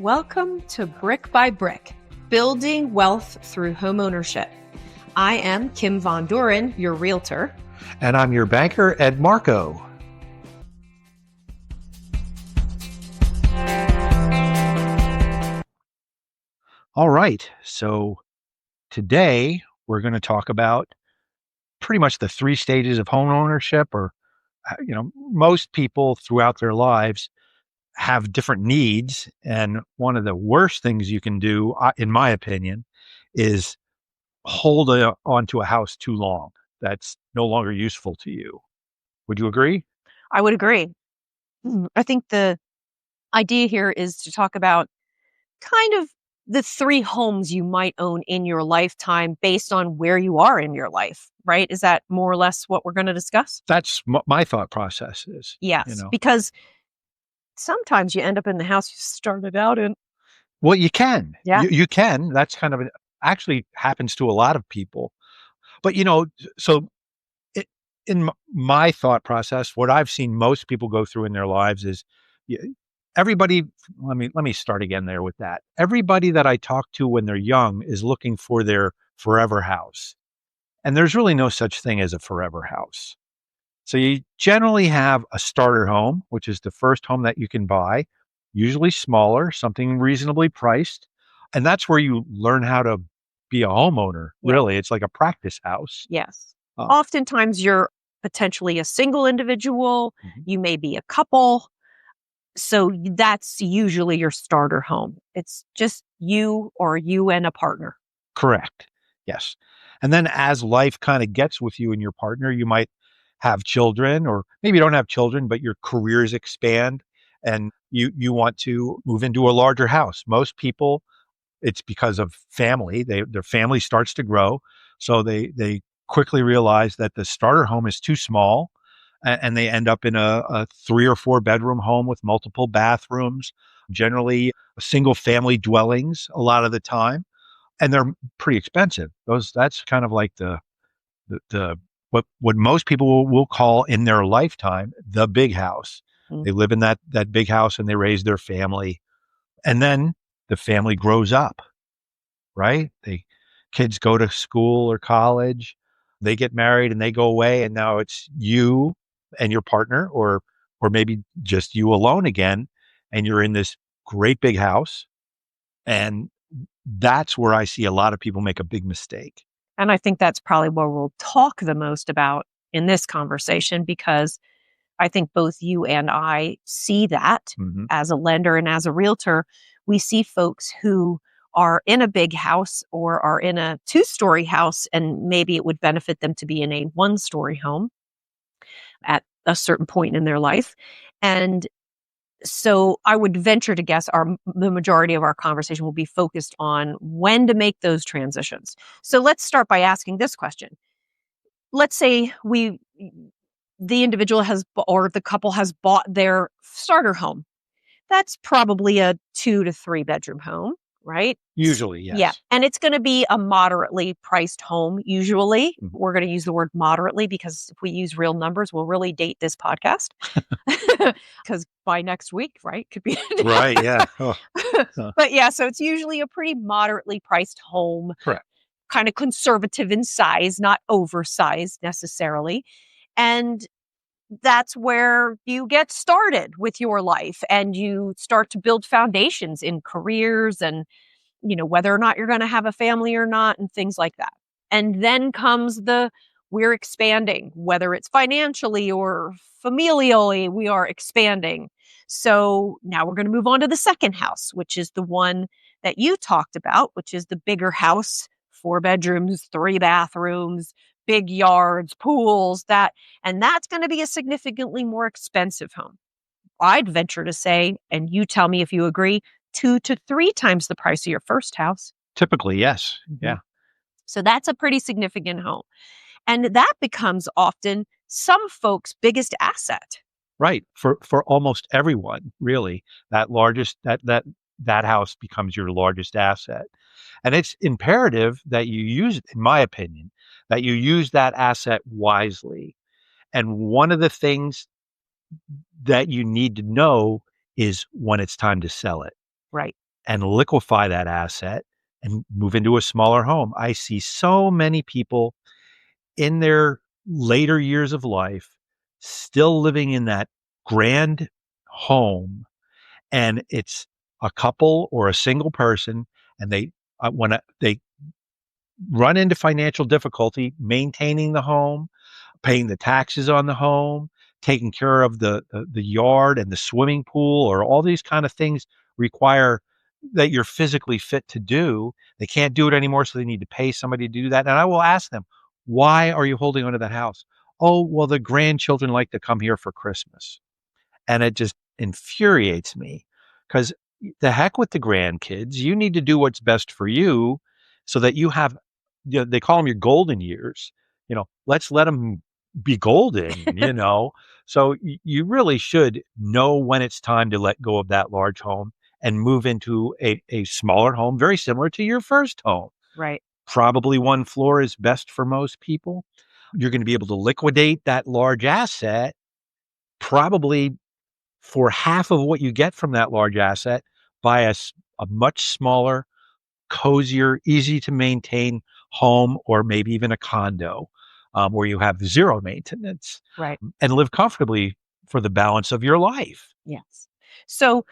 Welcome to Brick by Brick, Building Wealth Through Homeownership. I am Kim Von Doren, your realtor. And I'm your banker, Ed Marco. All right, so today we're going to talk about pretty much the three stages of home ownership, or, most people throughout their lives have different needs. And one of the worst things you can do, in my opinion, is hold onto a house too long. That's no longer useful to you. Would you agree? I would agree. I think the idea here is to talk about kind of the three homes you might own in your lifetime based on where you are in your life, right? Is that more or less what we're going to discuss? That's my thought process is. Yes, because sometimes you end up in the house you started out in. Well, you can. Yeah. You can. That's kind of actually happens to a lot of people. But, so in my thought process, what I've seen most people go through in their lives is everybody. Let me start again there with that. Everybody that I talk to when they're young is looking for their forever house. And there's really no such thing as a forever house. So you generally have a starter home, which is the first home that you can buy, usually smaller, something reasonably priced. And that's where you learn how to be a homeowner. Yeah. Really, it's like a practice house. Yes. Oftentimes you're potentially a single individual. Mm-hmm. You may be a couple. So that's usually your starter home. It's just you or you and a partner. Correct. Yes. And then as life kind of gets with you and your partner, you might have children, or maybe you don't have children, but your careers expand and you want to move into a larger house. Most people, it's because of family. Their family starts to grow. So they quickly realize that the starter home is too small, and they end up in a 3 or 4 bedroom home with multiple bathrooms, generally single family dwellings a lot of the time. And they're pretty expensive. That's kind of like the what most people will call in their lifetime the big house. Mm. They live in that big house and they raise their family, and then the family grows up, right? Kids go to school or college, they get married and they go away, and now it's you and your partner, or maybe just you alone again, and you're in this great big house. And that's where I see a lot of people make a big mistake. And I think that's probably what we'll talk the most about in this conversation, because I think both you and I see that as a lender and as a realtor. We see folks who are in a big house or are in a 2-story house, and maybe it would benefit them to be in a 1-story home at a certain point in their life. And so I would venture to guess the majority of our conversation will be focused on when to make those transitions. So let's start by asking this question. Let's say the individual or the couple has bought their starter home. That's probably a 2 to 3 bedroom home, right? Usually, yes. Yeah. And it's going to be a moderately priced home. Usually we're going to use the word moderately, because if we use real numbers, we'll really date this podcast. Because by next week, right? Could be. Right. Yeah. Oh. But yeah, so it's usually a pretty moderately priced home. Correct. Kind of conservative in size, not oversized necessarily. And that's where you get started with your life, and you start to build foundations in careers and, whether or not you're going to have a family or not, and things like that. And then comes we're expanding, whether it's financially or familially, we are expanding. So now we're going to move on to the second house, which is the one that you talked about, which is the bigger house, 4 bedrooms, 3 bathrooms, big yards, pools, and that's going to be a significantly more expensive home. I'd venture to say, and you tell me if you agree, 2 to 3 times the price of your first house. Typically, yes. Yeah. So that's a pretty significant home. And that becomes often some folks' biggest asset. Right. For almost everyone, really, that house becomes your largest asset. And it's imperative that you use it, in my opinion, that you use that asset wisely. And one of the things that you need to know is when it's time to sell it. Right. and liquefy that asset and move into a smaller home. I see so many people in their later years of life still living in that grand home, and it's a couple or a single person, and they run into financial difficulty maintaining the home, paying the taxes on the home, taking care of the yard and the swimming pool, or all these kind of things require that you're physically fit to do. They can't do it anymore, so they need to pay somebody to do that. And I will ask them, why are you holding onto that house? Oh, well, the grandchildren like to come here for Christmas. And it just infuriates me because the heck with the grandkids. You need to do what's best for you so that you have, they call them your golden years. Let's let them be golden. So you really should know when it's time to let go of that large home and move into a smaller home, very similar to your first home. Right. Probably one floor is best for most people. You're going to be able to liquidate that large asset probably for half of what you get from that large asset, buy a much smaller, cozier, easy to maintain home, or maybe even a condo, where you have zero maintenance, Right. and live comfortably for the balance of your life. Yes. So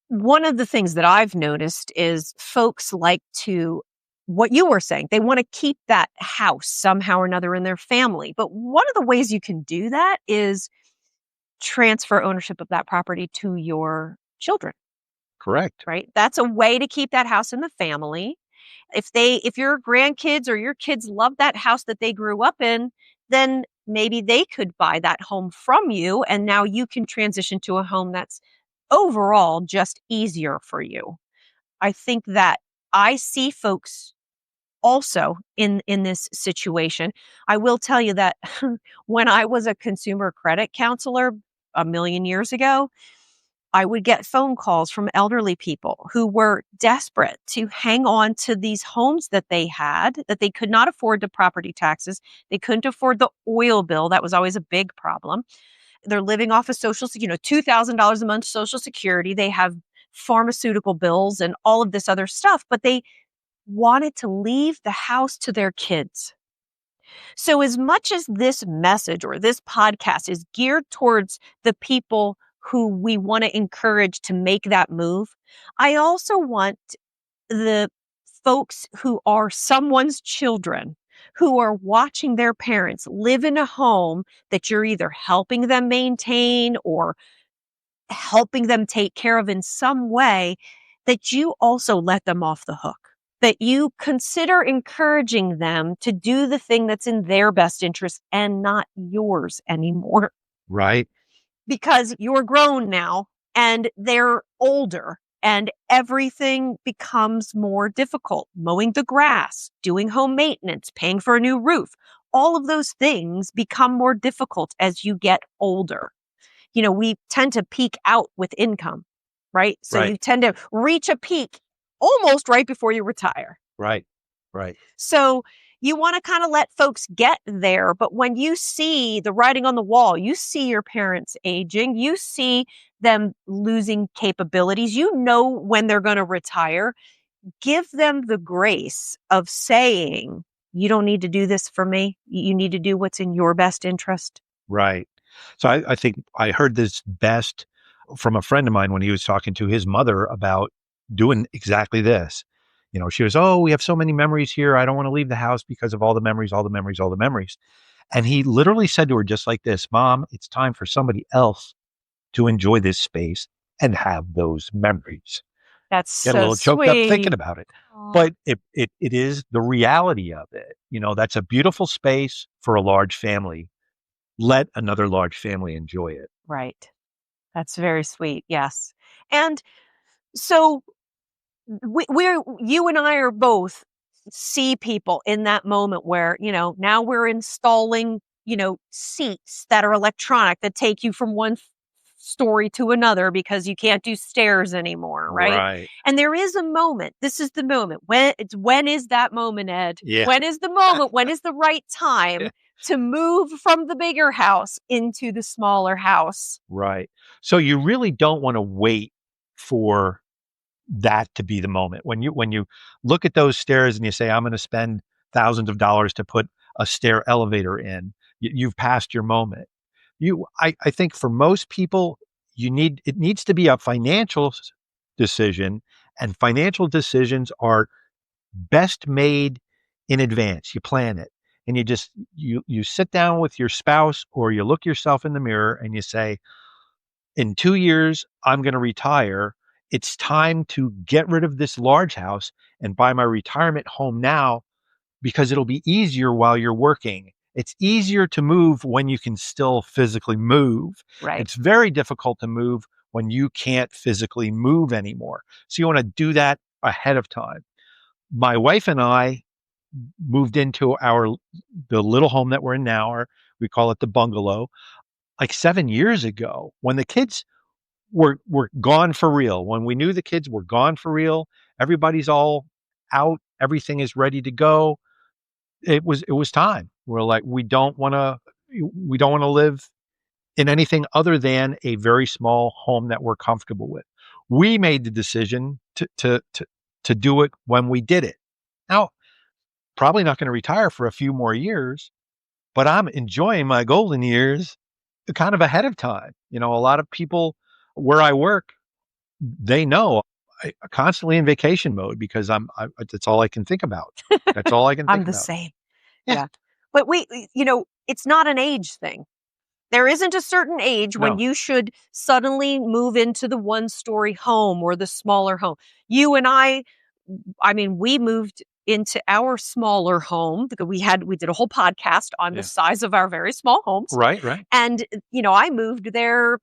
one of the things that I've noticed is folks like to, what you were saying, they want to keep that house somehow or another in their family. But one of the ways you can do that is transfer ownership of that property to your children, Correct. right? That's a way to keep that house in the family. If your grandkids or your kids love that house that they grew up in, then maybe they could buy that home from you, and now you can transition to a home that's overall just easier for you. I think that I see folks also in this situation. I will tell you that when I was a consumer credit counselor a million years ago, I would get phone calls from elderly people who were desperate to hang on to these homes that they had, that they could not afford the property taxes. They couldn't afford the oil bill. That was always a big problem. They're living off of $2,000 a month Social Security. They have pharmaceutical bills and all of this other stuff, but they wanted to leave the house to their kids. So, as much as this message or this podcast is geared towards the people who we want to encourage to make that move, I also want the folks who are someone's children, who are watching their parents live in a home that you're either helping them maintain or helping them take care of in some way, that you also let them off the hook, that you consider encouraging them to do the thing that's in their best interest and not yours anymore. Right. Because you're grown now and they're older and everything becomes more difficult. Mowing the grass, doing home maintenance, paying for a new roof, all of those things become more difficult as you get older. We tend to peak out with income, right? So Right. you tend to reach a peak almost right before you retire. Right. Right. So you want to kind of let folks get there. But when you see the writing on the wall, you see your parents aging, you see them losing capabilities, you know when they're going to retire, give them the grace of saying, you don't need to do this for me. You need to do what's in your best interest. Right. So I think I heard this best from a friend of mine when he was talking to his mother about doing exactly this. She was, oh, we have so many memories here. I don't want to leave the house because of all the memories, all the memories, all the memories. And he literally said to her just like this, Mom, it's time for somebody else to enjoy this space and have those memories. That's Get a so little choked up thinking sweet. about it. Aw. But it is the reality of it. That's a beautiful space for a large family. Let another large family enjoy it. Right. That's very sweet. Yes. And so you and I are both see people in that moment where, now we're installing, seats that are electronic that take you from one story to another because you can't do stairs anymore, right? Right. And there is a moment. This is the moment. When is that moment, Ed? Yeah. When is the moment? When is the right time to move from the bigger house into the smaller house? Right. So you really don't want to wait for that to be the moment. When you look at those stairs and you say, I'm going to spend thousands of dollars to put a stair elevator in, you've passed your moment. I think for most people, it needs to be a financial decision, and financial decisions are best made in advance. You plan it, and you sit down with your spouse, or you look yourself in the mirror and you say, in 2 years, I'm going to retire. It's time to get rid of this large house and buy my retirement home now, because it'll be easier while you're working. It's easier to move when you can still physically move. Right. It's very difficult to move when you can't physically move anymore. So you want to do that ahead of time. My wife and I moved into the little home that we're in now, or we call it the bungalow, like 7 years ago, when the kids were gone for real. When we knew the kids were gone for real, everybody's all out, everything is ready to go. It was time. We're like, we don't want to live in anything other than a very small home that we're comfortable with. We made the decision to do it when we did it. Now, probably not going to retire for a few more years, but I'm enjoying my golden years kind of ahead of time. A lot of people where I work, they know I'm constantly in vacation mode, because that's all I can think about. That's all I can I'm think the about. same. Yeah. Yeah. But it's not an age thing. There isn't a certain age when No. you should suddenly move into the one-story home or the smaller home. You and I mean, we moved into our smaller home because we did a whole podcast on the Yeah. size of our very small homes. Right. Right. And, I moved there.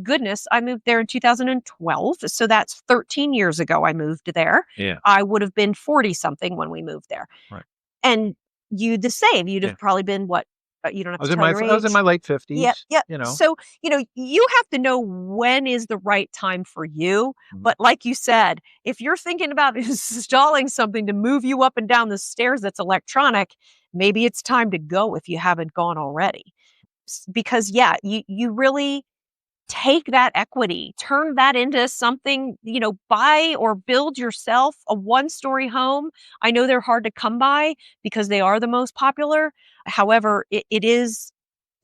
Goodness, I moved there in 2012. So that's 13 years ago I moved there. Yeah. I would have been 40 something when we moved there. Right. And you the same. You'd Yeah. have probably been what? You don't have I was to in tell my your I was in my age. late Yeah, 50s. yeah. You know. So, you have to know when is the right time for you. Mhm. But like you said, if you're thinking about installing something to move you up and down the stairs that's electronic, maybe it's time to go if you haven't gone already. Because yeah, you really take that equity, turn that into something, buy or build yourself a one-story home. I know they're hard to come by because they are the most popular. However, it is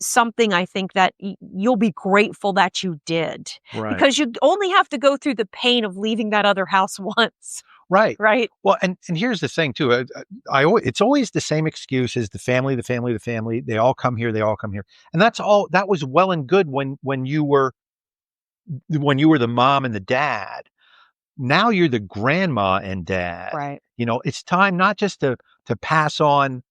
something I think that you'll be grateful that you did, Right. because you only have to go through the pain of leaving that other house once, Right. right? Well, and here's the thing too. It's always the same excuse: is the family, the family, the family. They all come here. They all come here, and that's all. That was well and good when you were the mom and the dad. Now you're the grandma and dad. Right. It's time not just to pass on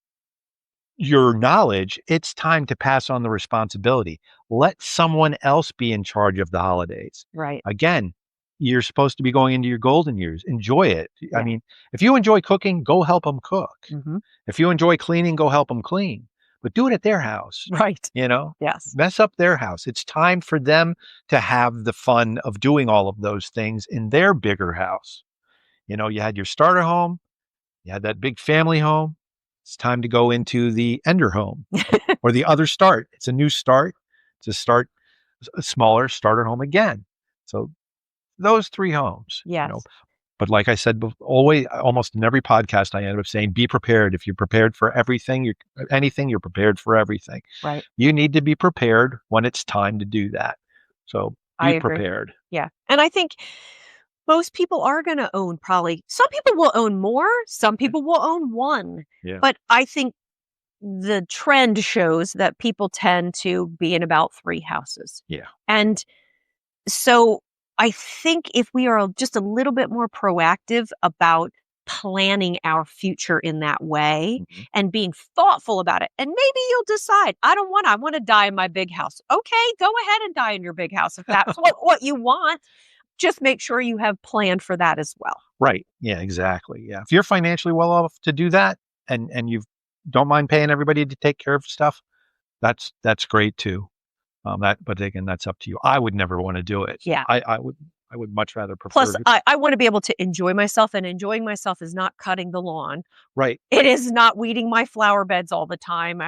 your knowledge, it's time to pass on the responsibility. Let someone else be in charge of the holidays. Right. Again, you're supposed to be going into your golden years. Enjoy it. I Yeah. mean, if you enjoy cooking, go help them cook. Mhm. If you enjoy cleaning, go help them clean. But do it at their house. Right. You know, Yes. mess up their house. It's time for them to have the fun of doing all of those things in their bigger house. You had your starter home, you had that big family home. It's time to go into the ender home or the other start. It's a new start. To start a smaller starter home again. So those three homes. Yes. But like I said, always, almost in every podcast, I end up saying, be prepared. If you're prepared for anything, you're prepared for everything. Right. You need to be prepared when it's time to do that. So I be agree. prepared. Yeah. And I think most people are going to own, probably some people will own more, some people will own one. Yeah. But I think the trend shows that people tend to be in about 3 houses. Yeah. And so I think if we are just a little bit more proactive about planning our future in that way Mhm. and being thoughtful about it, and maybe you'll decide, I want to die in my big house. Okay, go ahead and die in your big house if that's what you want. Just make sure you have planned for that as well. Right. Yeah, exactly. Yeah. If you're financially well off to do that, and you don't mind paying everybody to take care of stuff, that's great too. But again, that's up to you. I would never want to do it. Yeah. I would much rather Plus, prefer to. I want to be able to enjoy myself, and enjoying myself is not cutting the lawn. Right. It is not weeding my flower beds all the time.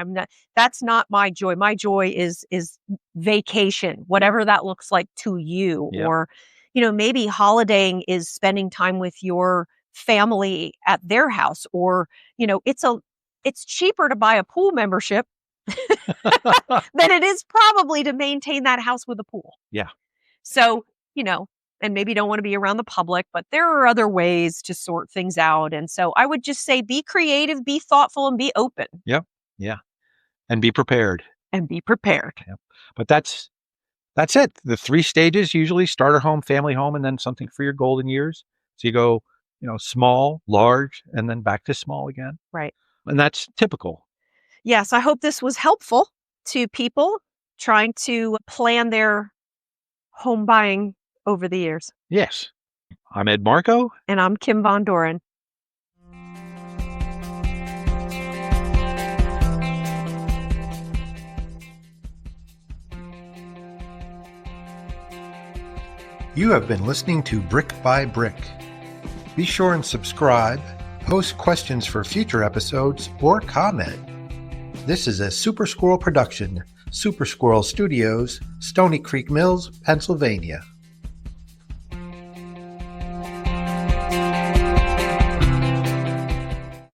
That's not my joy. My joy is vacation, whatever that looks like to you. Yep. Or, maybe holidaying is spending time with your family at their house, or, it's cheaper to buy a pool membership than it is probably to maintain that house with a pool. Yeah. So, and maybe don't want to be around the public, but there are other ways to sort things out. And so I would just say be creative, be thoughtful, and be open Yep. Yeah. And be prepared. and be prepared. Yep. But that's it. The 3 stages usually: starter home, family home, and then something for your golden years. So you go, small, large, and then back to small again. Right. And that's typical. Yes, I hope this was helpful to people trying to plan their home buying over the years. Yes. I'm Ed Marco. And I'm Kim Von Doren. You have been listening to Brick by Brick. Be sure and subscribe, post questions for future episodes, or comment. This is a Super Squirrel production, Super Squirrel Studios, Stony Creek Mills, Pennsylvania.